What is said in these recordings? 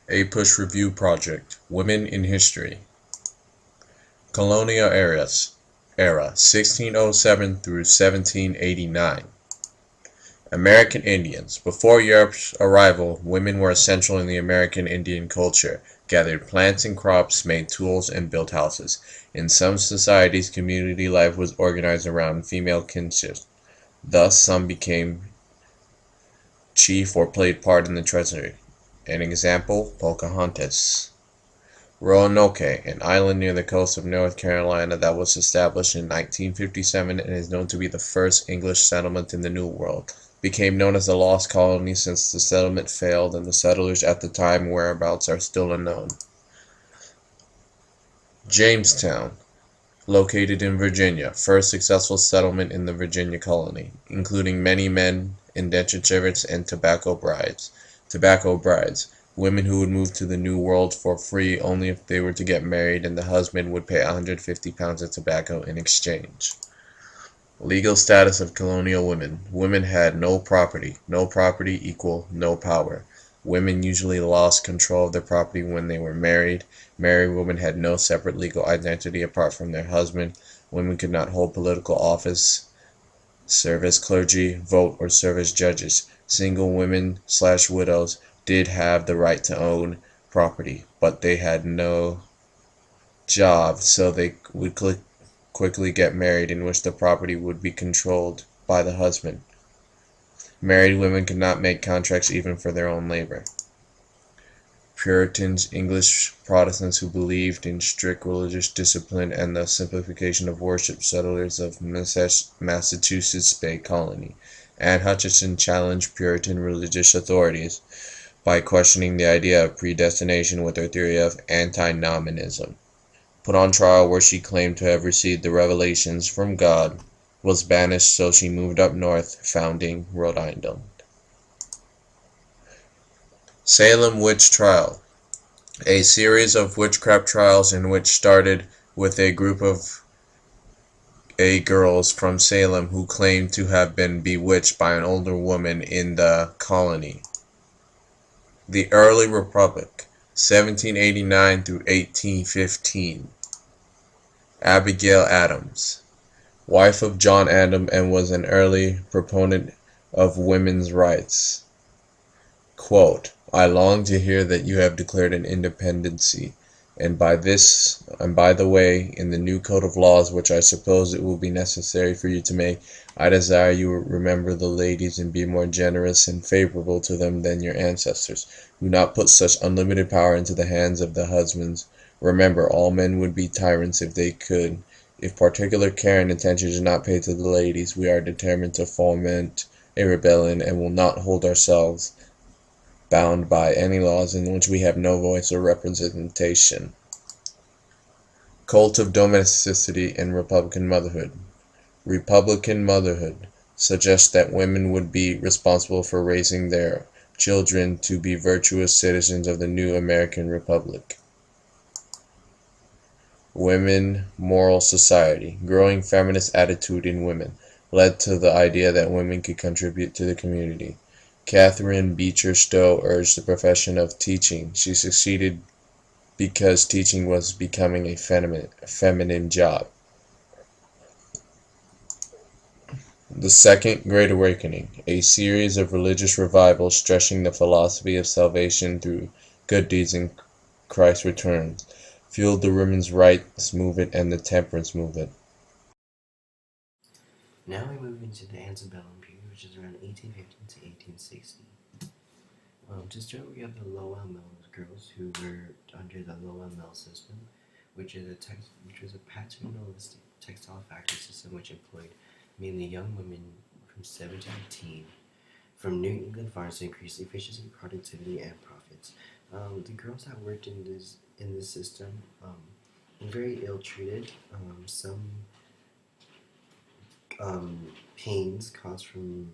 Apush Review Project, Women in History. Colonial Era 1607 through 1789. American Indians. Before Europe's arrival, women were essential in the American Indian culture, gathered plants and crops, made tools, and built houses. In some societies, community life was organized around female kinship. Thus, some became chief or played part in the treasury. An example, Pocahontas. Roanoke, an island near the coast of North Carolina that was established in 1957 and is known to be the first English settlement in the New World, became known as a lost colony since the settlement failed and the settlers at the time whereabouts are still unknown. Jamestown, located in Virginia, first successful settlement in the Virginia colony, including many men, indentured servants, and tobacco brides. Tobacco brides, women who would move to the New World for free only if they were to get married and the husband would pay 150 pounds of tobacco in exchange. Legal status of colonial women. Women had no property. No property equal no power. Women usually lost control of their property when they were married. Married women had no separate legal identity apart from their husband. Women could not hold political office, serve as clergy, vote, or serve as judges. Single women/widows did have the right to own property, but they had no job, so they would quickly get married, in which the property would be controlled by the husband. Married women could not make contracts even for their own labor. Puritans, English Protestants who believed in strict religious discipline and the simplification of worship, settlers of Massachusetts Bay Colony. Anne Hutchinson challenged Puritan religious authorities by questioning the idea of predestination with her theory of antinomianism. Put on trial where she claimed to have received the revelations from God, was banished, so she moved up north, founding Rhode Island. Salem Witch Trial, a series of witchcraft trials in which started with a group of girls from Salem who claimed to have been bewitched by an older woman in the colony. The Early Republic, 1789 through 1815. Abigail Adams, wife of John Adams, and was an early proponent of women's rights. Quote, I long to hear that you have declared an independency, and by the way, in the new code of laws which I suppose it will be necessary for you to make, I desire you remember the ladies and be more generous and favorable to them than your ancestors. Do not put such unlimited power into the hands of the husbands. Remember, all men would be tyrants if they could. If particular care and attention is not paid to the ladies, we are determined to foment a rebellion and will not hold ourselves bound by any laws in which we have no voice or representation. Cult of domesticity and Republican motherhood. Republican motherhood suggests that women would be responsible for raising their children to be virtuous citizens of the new American Republic. Women Moral Society. Growing feminist attitude in women led to the idea that women could contribute to the community. Catherine Beecher Stowe urged the profession of teaching. She succeeded because teaching was becoming a feminine job. The Second Great Awakening, a series of religious revivals stressing the philosophy of salvation through good deeds in Christ's return, fueled the women's rights movement and the temperance movement. Now we move into the antebellum period, which is around 1850 to 1860. To start, we have the Lowell Mills girls who were under the Lowell Mill system, which was a paternalistic textile factory system which employed mainly young women from 7 to 18 from New England farms to increase efficiency, productivity, and profits. The girls that worked in this system were very ill treated. Some pains caused from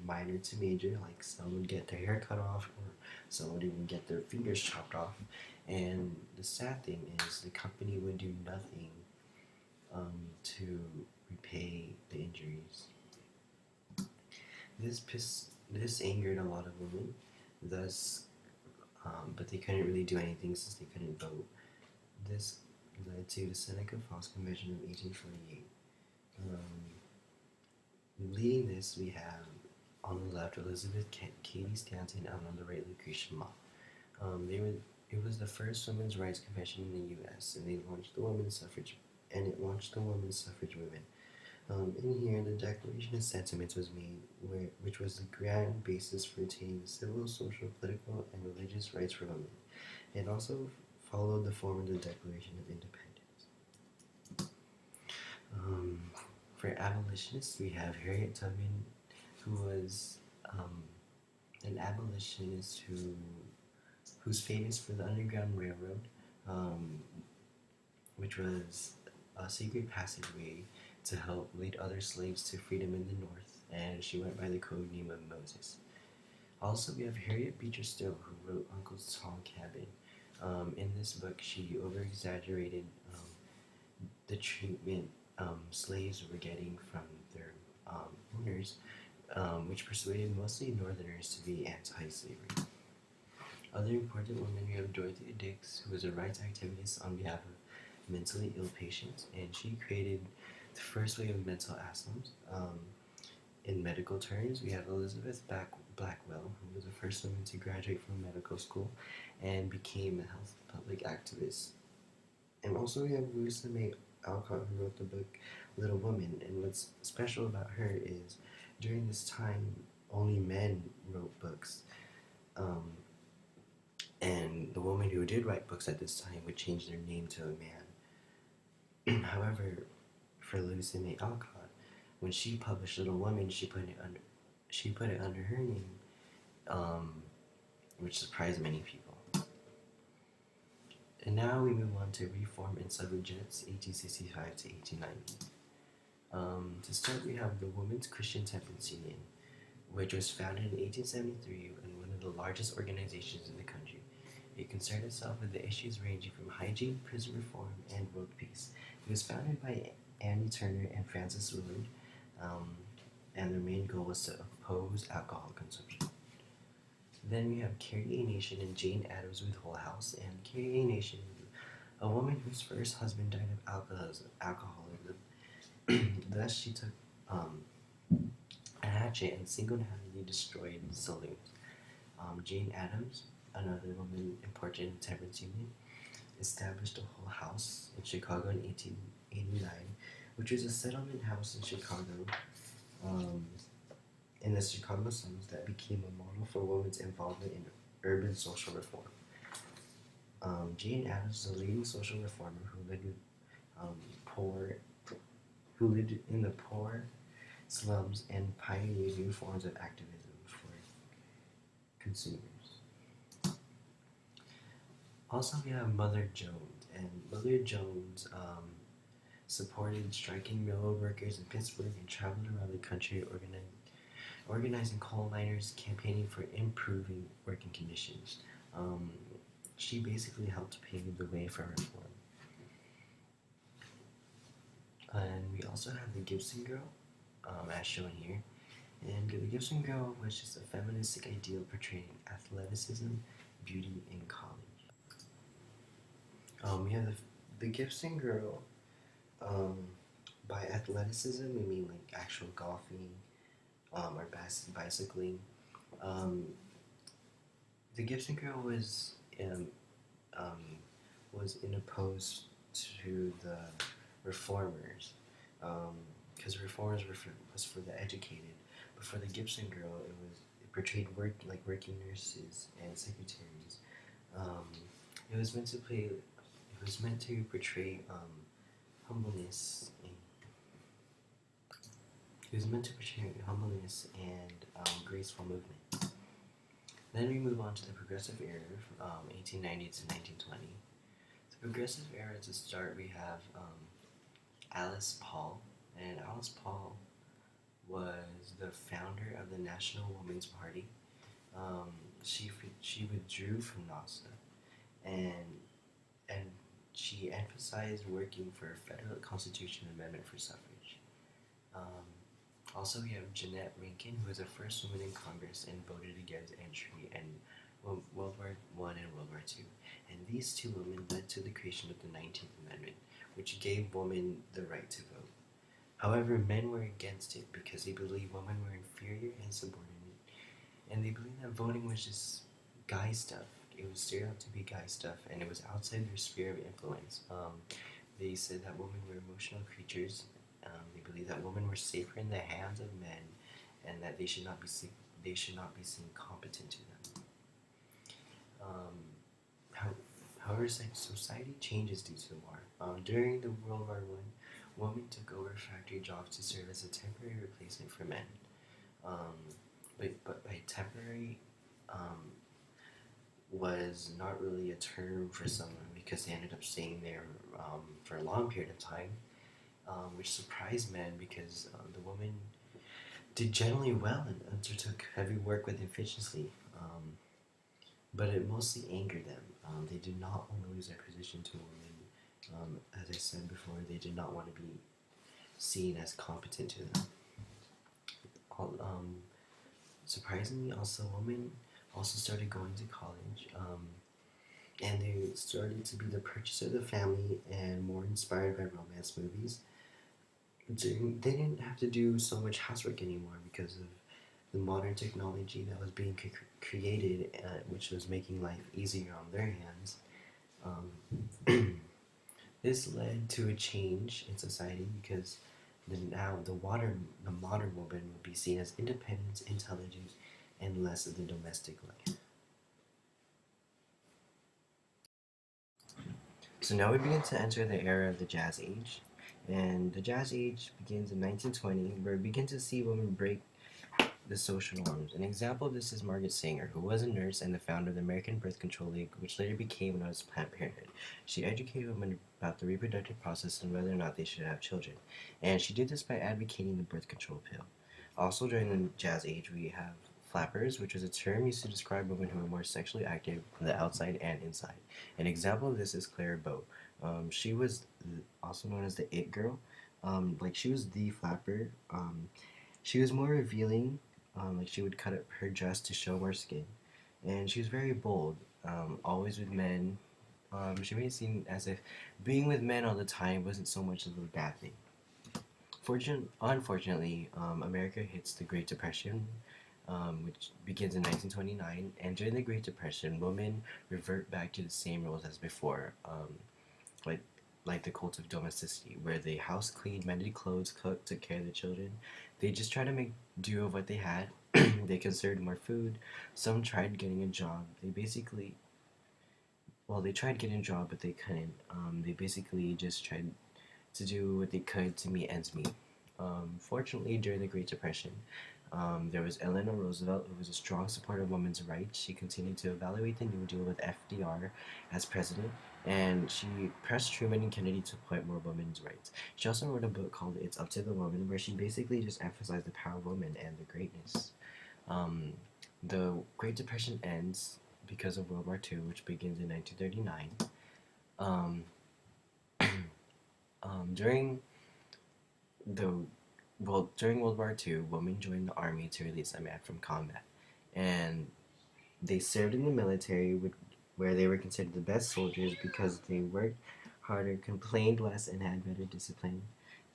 minor to major, like some would get their hair cut off, or some would even get their fingers chopped off. And the sad thing is, the company would do nothing to repay the injuries. This angered a lot of women. Thus, but but they couldn't really do anything since they couldn't vote. This led to the Seneca Falls Convention of 1848. Leading this, we have on the left Elizabeth Cady Stanton and on the right Lucretia Mott. It was the first women's rights convention in the U.S. and they launched the women's suffrage, and it launched the women's suffrage movement. In here, the Declaration of Sentiments was made, which was the grand basis for attaining civil, social, political, and religious rights for women. It also followed the form of the Declaration of Independence. For abolitionists, we have Harriet Tubman, who was an abolitionist who's famous for the Underground Railroad, which was a secret passageway to help lead other slaves to freedom in the North, and she went by the code name of Moses. Also, we have Harriet Beecher Stowe, who wrote Uncle Tom's Cabin. In this book, she over-exaggerated the treatment slaves were getting from their owners, which persuaded mostly Northerners to be anti-slavery. Other important women, we have Dorothy Dix, who was a rights activist on behalf of mentally ill patients, and she created the first wave of mental asylums. In medical terms, we have Elizabeth Blackwell, who was the first woman to graduate from medical school and became a health public activist. And also we have Louisa May Alcott, who wrote the book Little Women, and what's special about her is during this time only men wrote books. And the woman who did write books at this time would change their name to a man. However, for Louisa May Alcott, when she published Little Women, she put it under her name, which surprised many people. And now we move on to Reform and Suffragettes, 1865 to 1890. To start, we have the Women's Christian Temperance Union, which was founded in 1873 and one of the largest organizations in the country. It concerned itself with the issues ranging from hygiene, prison reform, and world peace. It was founded by Annie Turner and Frances Willard, and their main goal was to oppose alcohol consumption. Then we have Carrie A. Nation and Jane Addams with Hull House. And Carrie A. Nation is a woman whose first husband died of alcoholism. Thus, she took a hatchet and single-handedly destroyed saloons. Jane Addams, another woman important in the temperance union, established a Hull House in Chicago in 1889, which was a settlement house in Chicago, in the Chicago slums that became a model for women's involvement in urban social reform. Jane Addams was a leading social reformer who lived in the poor slums and pioneered new forms of activism for consumers. Also, we have Mother Jones, and Mother Jones supported striking railroad workers in Pittsburgh and traveled around the country organizing coal miners, campaigning for improving working conditions. She basically helped pave the way for reform. And we also have the Gibson Girl, as shown here. And the Gibson Girl was just a feministic ideal portraying athleticism, beauty, and college. We have the Gibson Girl. By athleticism, we mean like actual golfing, or bicycling. The Gibson Girl was opposed to the reformers, because reformers was for the educated, but for the Gibson Girl, it portrayed working nurses and secretaries. It was meant to portray humbleness. It was meant to portray humbleness and graceful movement. Then we move on to the Progressive Era from 1890 to 1920. The Progressive Era, to start, we have Alice Paul, and Alice Paul was the founder of the National Woman's Party. She withdrew from NASA, and she emphasized working for a federal constitution amendment for suffrage. Also, we have Jeanette Rankin, who was the first woman in Congress and voted against entry in World War I and World War these two women led to the creation of the 19th Amendment, which gave women the right to vote. However, men were against it because they believed women were inferior and subordinate, and they believed that voting was just guy stuff. It was straight up to be guy stuff, and it was outside their sphere of influence. They said that women were emotional creatures. They believed that women were safer in the hands of men, and that they should not be seen competent to them. Um, how, However, society changes due to the war. During the World War One, women took over factory jobs to serve as a temporary replacement for men. Um, but by temporary, um, was not really a term for someone because they ended up staying there for a long period of time, which surprised men because the women did generally well and undertook heavy work with efficiency. But it mostly angered them. They did not want to lose their position to women. As I said before, they did not want to be seen as competent to them. Um, Surprisingly, also women also started going to college, and they started to be the purchaser of the family and more inspired by romance movies. They didn't have to do so much housework anymore because of the modern technology that was being created, which was making life easier on their hands. Um, this led to a change in society because the modern woman would be seen as independent, intelligent, and less of the domestic life. So now we begin to enter the era of the Jazz Age, and the Jazz Age begins in 1920, where we begin to see women break the social norms. An example of this is Margaret Sanger, who was a nurse and the founder of the American Birth Control League, which later became known as Planned Parenthood. She educated women about the reproductive process and whether or not they should have children, and she did this by advocating the birth control pill. Also, during the Jazz Age, we have flappers, which was a term used to describe women who were more sexually active on the outside and inside. An example of this is Clara Bow. She was also known as the It Girl. She was the flapper. She was more revealing, she would cut up her dress to show more skin, and she was very bold, always with men. She made it seem as if being with men all the time wasn't so much of a bad thing. Unfortunately, America hits the Great Depression, which begins in 1929, and during the Great Depression, women revert back to the same roles as before, like like the cult of domesticity, where they house cleaned, mended clothes, cooked, took care of the children. They just tried to make do of what they had. They conserved more food. Some tried getting a job. They tried getting a job, but they couldn't. They basically just tried to do what they could to meet ends meet. Fortunately, during the Great Depression, there was Eleanor Roosevelt, who was a strong supporter of women's rights. She continued to evaluate the New Deal with FDR as president, and she pressed Truman and Kennedy to put more women's rights. She also wrote a book called It's Up to the Woman, where she basically just emphasized the power of women and the greatness. Um, the Great Depression ends because of World War II, which begins in 1939. Um, during the during World War II, women joined the army to release a man from combat, and they served in the military, where they were considered the best soldiers because they worked harder, complained less, and had better discipline.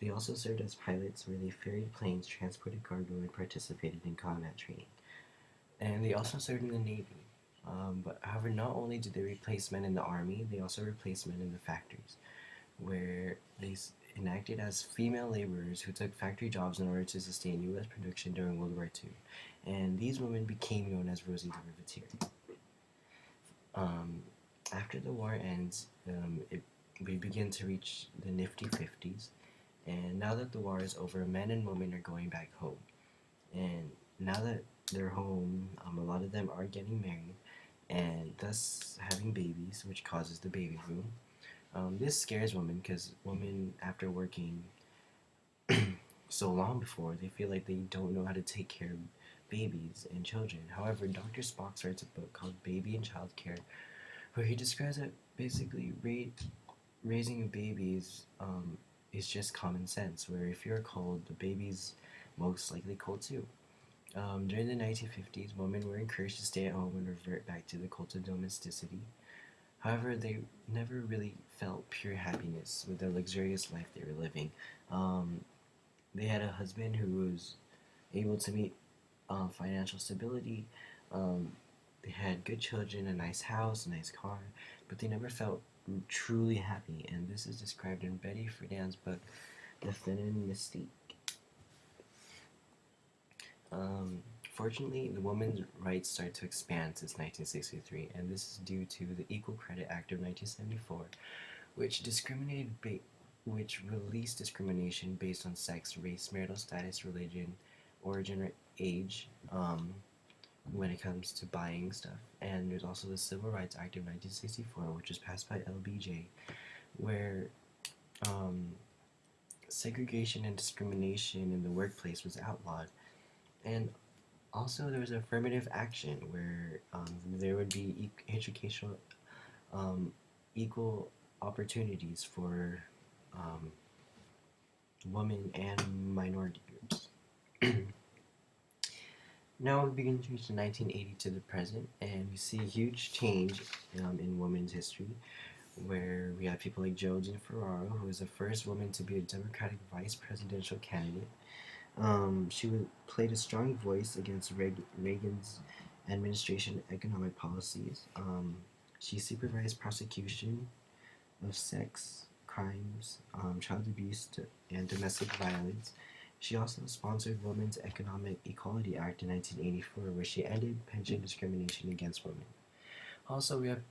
They also served as pilots, where they ferried planes, transported cargo, and participated in combat training. And they also served in the Navy. But however, not only did they replace men in the army, they also replaced men in the factories, where they enacted as female laborers who took factory jobs in order to sustain U.S. production during World War II. And these women became known as Rosie the Riveteer. Um, After the war ends, we begin to reach the nifty 50s. And now that the war is over, men and women are going back home. And now that they're home, a lot of them are getting married and thus having babies, which causes the baby boom. This scares women because women, after working so long before, they feel like they don't know how to take care of babies and children. However, Dr. Spock writes a book called Baby and Child Care, where he describes that basically raising a baby is just common sense, where if you're cold, the baby's most likely cold too. During the 1950s, women were encouraged to stay at home and revert back to the cult of domesticity. However, they never really felt pure happiness with the luxurious life they were living. Um, they had a husband who was able to meet financial stability. Um, they had good children, a nice house, a nice car, but they never felt truly happy. And this is described in Betty Friedan's book, The Feminine Mystique. Um, Fortunately, the women's rights started to expand since 1963, and this is due to the Equal Credit Act of 1974, which which released discrimination based on sex, race, marital status, religion, origin, or age. When it comes to buying stuff. And there's also the Civil Rights Act of 1964, which was passed by LBJ, where um, segregation and discrimination in the workplace was outlawed. And also, there was affirmative action where there would be educational, um, equal opportunities for um, women and minority groups. Now we begin to reach the 1980 to the present, and we see a huge change in women's history, where we have people like Joan Ferraro, who was the first woman to be a Democratic vice presidential candidate. She played a strong voice against Reagan's administration economic policies. She supervised prosecution of sex crimes, child abuse, and domestic violence. She also sponsored Women's Economic Equality Act in 1984, where she ended pension discrimination against women. Also, we have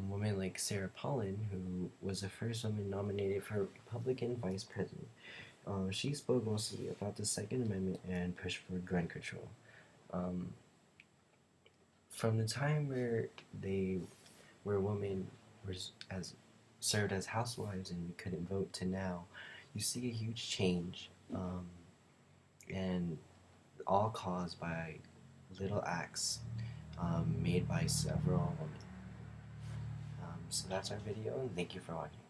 women like Sarah Palin, who was the first woman nominated for Republican vice president. She spoke mostly about the Second Amendment and pushed for gun control. Um, from the time where women were as served as housewives and couldn't vote to now, you see a huge change, and all caused by little acts made by several women. So that's our video, and thank you for watching.